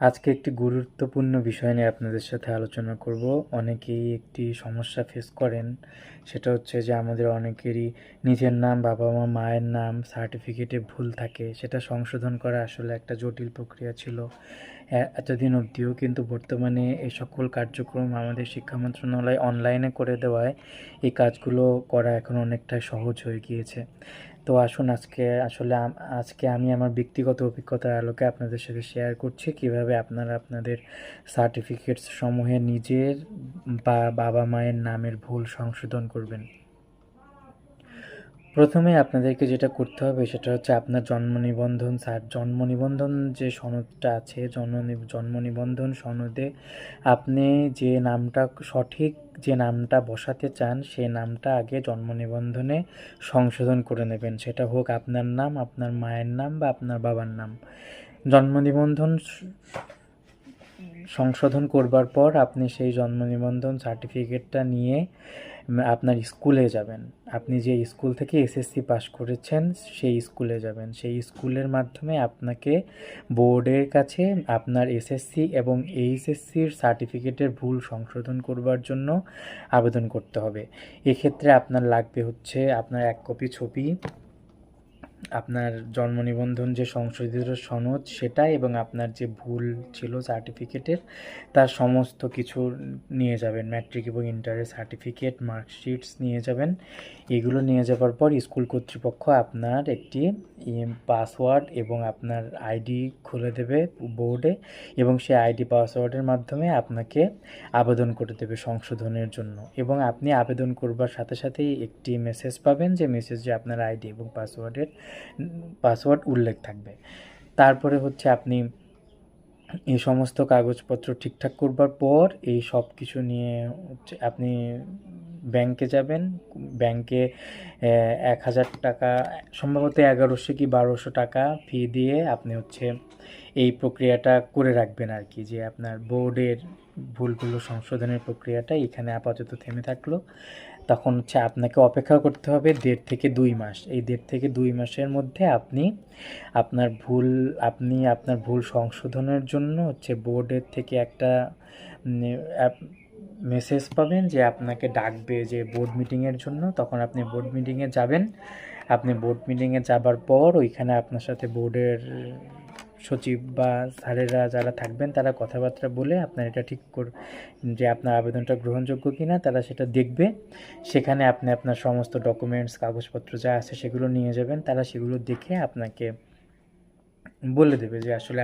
আজকে একটি গুরুত্বপূর্ণ বিষয় নিয়ে আপনাদের সাথে আলোচনা করব। অনেকেই একটি সমস্যা ফেস করেন, সেটা হচ্ছে যে আমাদের অনেকেরই নিজের নাম, বাবা মা মায়ের নাম সার্টিফিকেটে ভুল থাকে। সেটা সংশোধন করা আসলে একটা জটিল প্রক্রিয়া ছিল এতদিন অবধিও, কিন্তু বর্তমানে এই সকল কার্যক্রম আমাদের শিক্ষা মন্ত্রণালয় অনলাইনে করে দেওয়ায় এই কাজগুলো করা এখন অনেকটা সহজ হয়ে গিয়েছে। তো আসুন আজকে আমি আমার ব্যক্তিগত অভিজ্ঞতার আলোকে আপনাদের সাথে শেয়ার করছি কিভাবে আপনারা আপনাদের সার্টিফিকেটস সমূহে নিজের বা বাবা মায়ের নামের ভুল সংশোধন করবেন। প্রথমে আপনাদেরকে যেটা করতে হবে সেটা হচ্ছে আপনার জন্ম নিবন্ধন যে সনদটা আছে, জন্ম নিবন্ধন সনদে আপনি যে নামটা সঠিক যে নামটা বসাতে চান সেই নামটা আগে জন্ম নিবন্ধনে সংশোধন করে নেবেন। সেটা হোক আপনার নাম, আপনার মায়ের নাম বা আপনার বাবার নাম। জন্ম নিবন্ধন সংশোধন করবার পর আপনি সেই জন্ম নিবন্ধন সার্টিফিকেটটা নিয়ে আপনার স্কুলে যাবেন। আপনি যে স্কুল থেকে এসএসসি পাস করেছেন সেই স্কুলে যাবেন। সেই স্কুলের মাধ্যমে আপনাকে বোর্ডের কাছে আপনার এসএসসি এবং এইচএসসির সার্টিফিকেটের ভুল সংশোধন করবার জন্য আবেদন করতে হবে। এক্ষেত্রে আপনার লাগবে হচ্ছে আপনার 1 কপি ছবি, আপনার জন্ম নিবন্ধন যে সংশোধিত সনদ সেটা, এবং আপনার যে ভুল ছিল সার্টিফিকেটের তার সমস্ত কিছু নিয়ে যাবেন। ম্যাট্রিক এবং ইন্টারের সার্টিফিকেট, মার্কশিটস নিয়ে যাবেন। এগুলো নিয়ে যাবার পর স্কুল কর্তৃপক্ষ আপনার একটি পাসওয়ার্ড এবং আপনার আইডি খুলে দেবে বোর্ডে, এবং সেই আইডি পাসওয়ার্ডের মাধ্যমে আপনাকে আবেদন করে দেবে সংশোধনের জন্য। এবং আপনি আবেদন করবার সাথে সাথেই একটি মেসেজ পাবেন, যে মেসেজে আপনার আইডি এবং পাসওয়ার্ড উল্লেখ থাকবে। তারপরে হচ্ছে আপনি এই সমস্ত কাগজপত্র ঠিকঠাক করবার পর এই সব কিছু নিয়ে হচ্ছে আপনি ব্যাংকে যাবেন। ব্যাংকে 1,000 টাকা, সম্ভবত 1100 কি 1200 টাকা ফি দিয়ে আপনি হচ্ছে এই প্রক্রিয়াটা করে রাখবেন আর কি, যে আপনার বোর্ডের ভুলগুলো সংশোধনের প্রক্রিয়াটা এখানে আপাতত থেমে থাকলো। তখন হচ্ছে আপনাকে অপেক্ষা করতে হবে 1.5 থেকে 2 মাস। এই 1.5 থেকে 2 মাসের মধ্যে আপনি আপনার ভুল সংশোধনের জন্য হচ্ছে বোর্ডের থেকে একটা মেসেজ পাবেন, যে আপনাকে ডাকবে যে বোর্ড মিটিংয়ের জন্য। তখন আপনি বোর্ড মিটিংয়ে যাবেন। আপনি বোর্ড মিটিংয়ে যাবার পর ওইখানে আপনার সাথে বোর্ডের সচিব বা স্যারেরা যারা থাকবেন তারা কথাবার্তা বলে আপনার এটা যে আপনার আবেদনটা গ্রহণযোগ্য কিনা তারা সেটা দেখবে। সেখানে আপনি আপনার সমস্ত ডকুমেন্টস, কাগজপত্র যা আছে সেগুলো নিয়ে যাবেন। তারা সেগুলো দেখে আপনাকে বলে দেবে যে আসলে